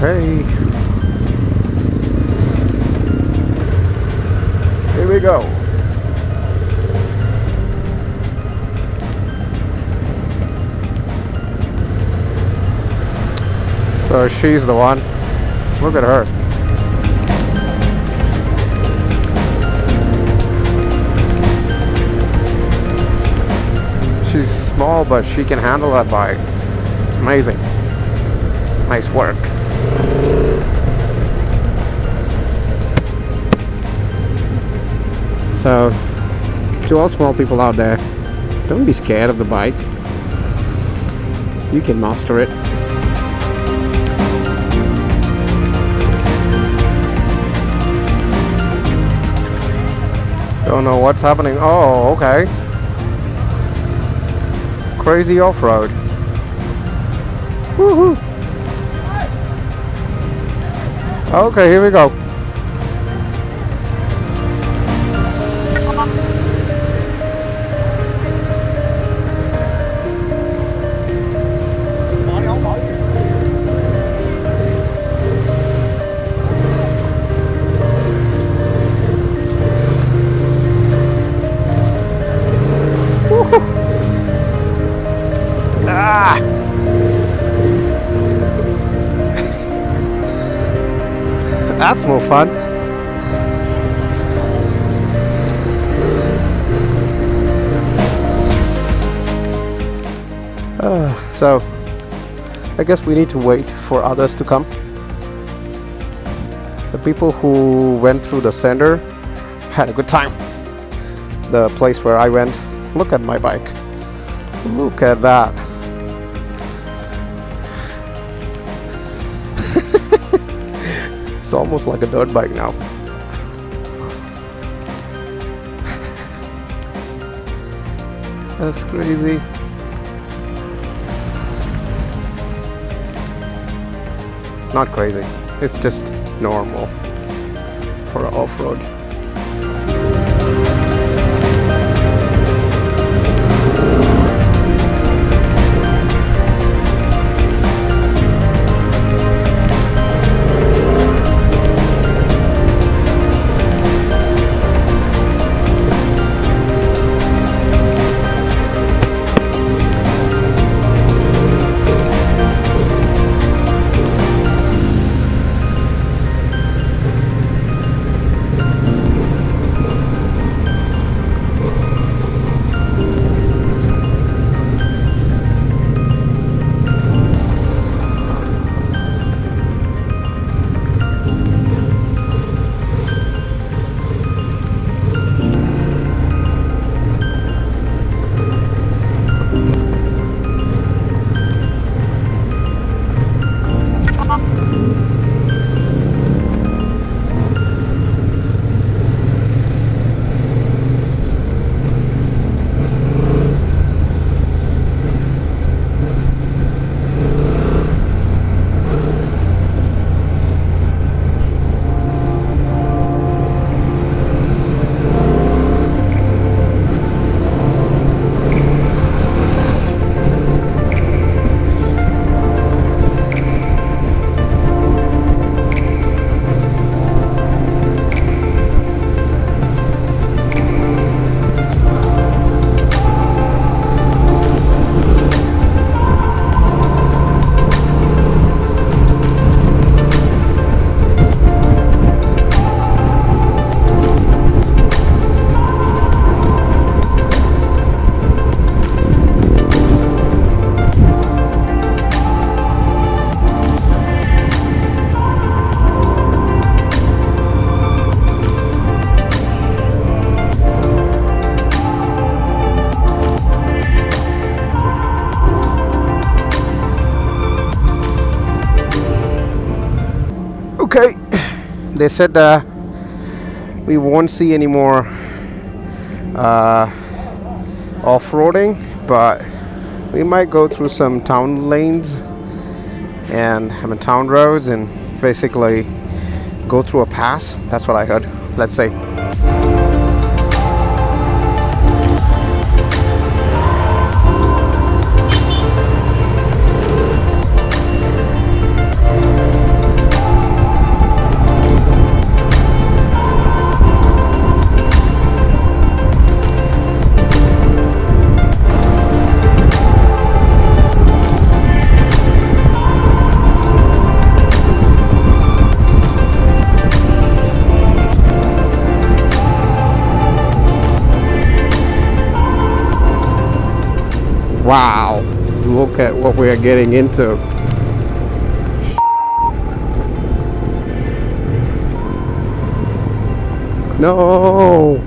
Okay. Here we go. So she's the one. Look at her. She's small, but she can handle that bike. Amazing. Nice work. So, to all small people out there, don't be scared of the bike. You can master it. Don't know what's happening. Oh, okay. Crazy off-road. Woohoo! Okay, here we go. That's more fun. So, I guess we need to wait for others to come. The people who went through the center had a good time. The place where I went, look at my bike. Look at that. It's almost like a dirt bike now. That's crazy. Not crazy. It's just normal for an off-road. Okay, they said we won't see any more off-roading, but we might go through some town lanes and town roads and basically go through a pass. That's what I heard. Let's see. Wow, look at what we are getting into. No!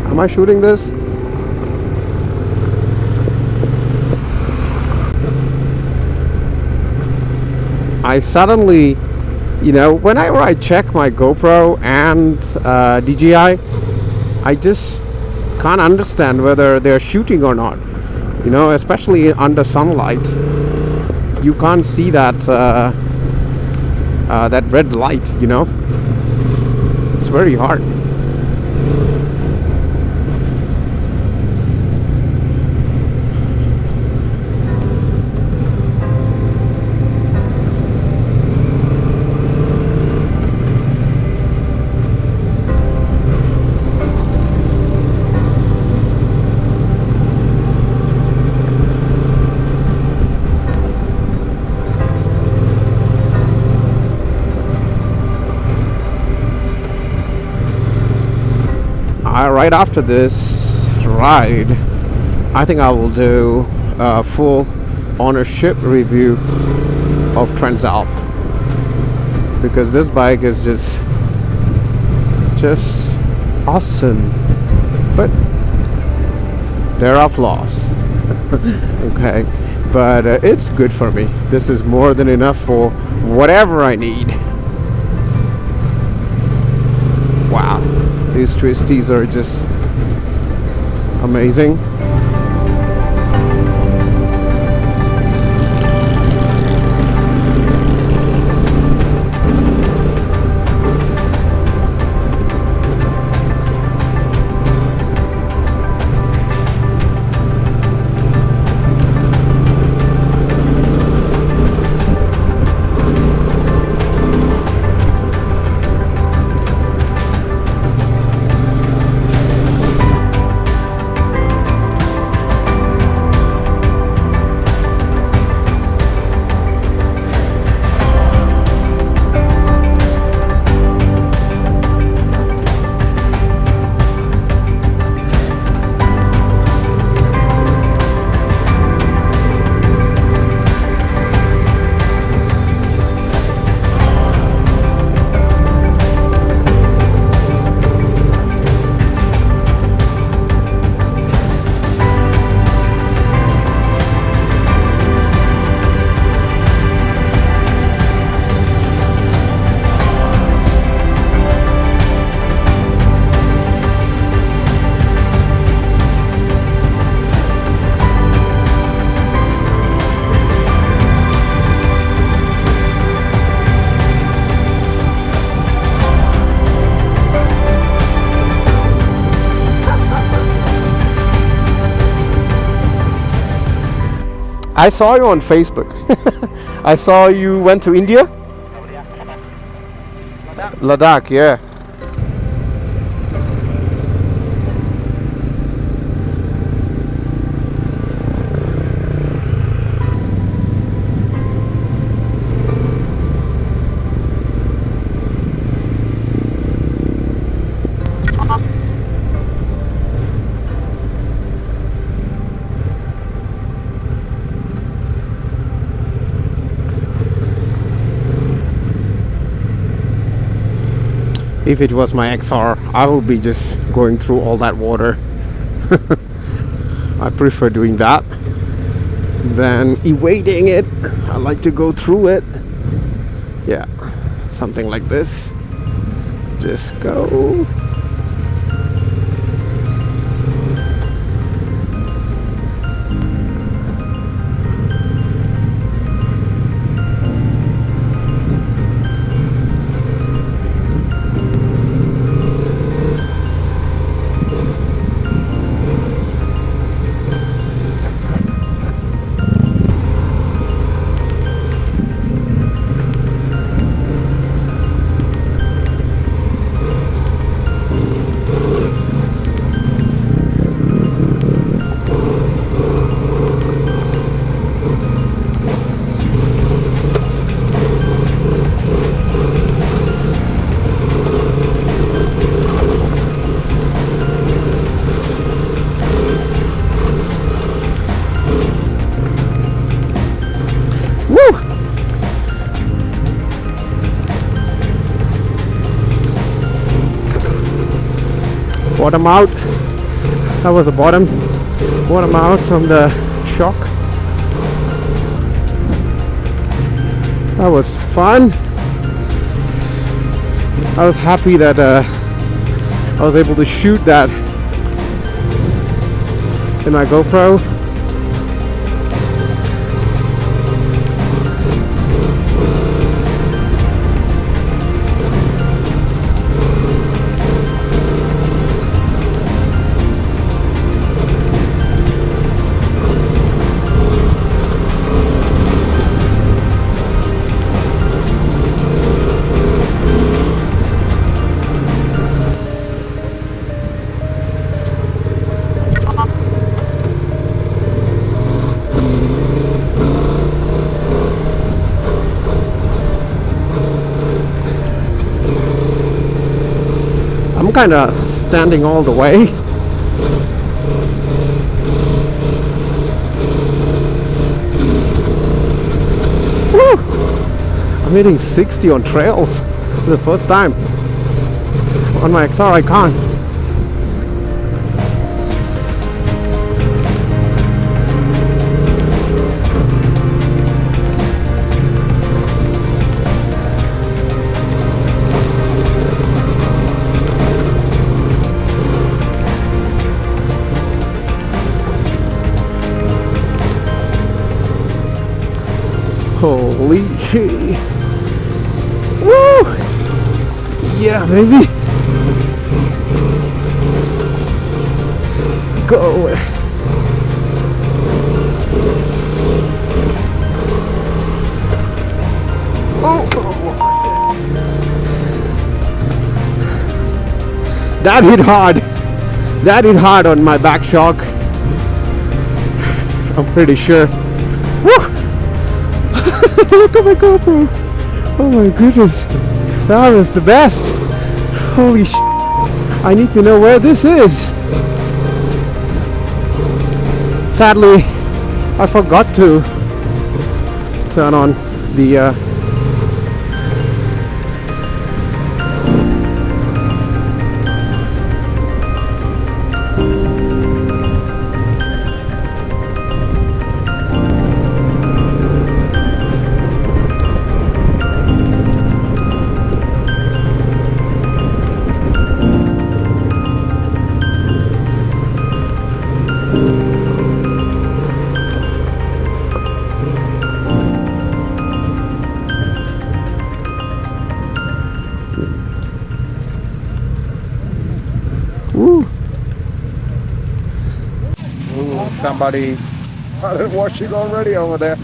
Am I shooting this? I suddenly, whenever I check my GoPro and DJI, I just can't understand whether they're shooting or not. Especially under sunlight, you can't see that that red light. It's very hard. Right after this ride, I think I will do a full ownership review of Transalp, because this bike is just awesome, but there are flaws. Okay, but it's good for me. This is more than enough for whatever I need. Wow, these Twisties are just amazing. I saw you on Facebook. I saw you went to India? Ladakh, yeah. If it was my XR, I would be just going through all that water. I prefer doing that than evading it. I like to go through it. Yeah, something like this. Just go. bottom out. That was the bottom out from the shock. That was fun. I was happy that I was able to shoot that in my GoPro. I'm kind of standing all the way. Woo! I'm hitting 60 on trails for the first time. On my XR I can't. Holy shit. Woo! Yeah, baby. Go. Oh. That hit hard. That hit hard on my back shock. I'm pretty sure. Woo! Look at my GoPro. Oh my goodness. That was the best. Holy sh! I need to know where this is. Sadly, I forgot to turn on the somebody started washing already over there.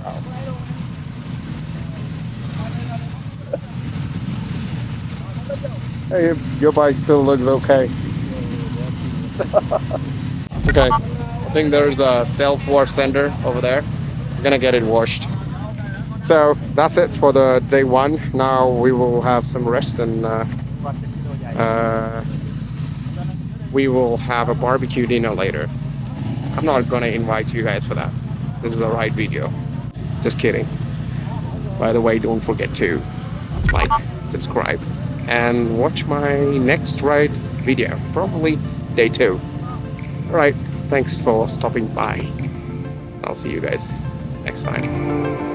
Wow. Hey, your bike still looks okay. Okay, I think there's a self-wash center over there. We're gonna get it washed. So that's it for the day one. Now we will have some rest and we will have a barbecue dinner later. I'm not gonna invite you guys for that. This is a ride video. Just kidding. By the way, don't forget to like, subscribe, and watch my next ride video, probably day 2. Alright, thanks for stopping by. I'll see you guys next time.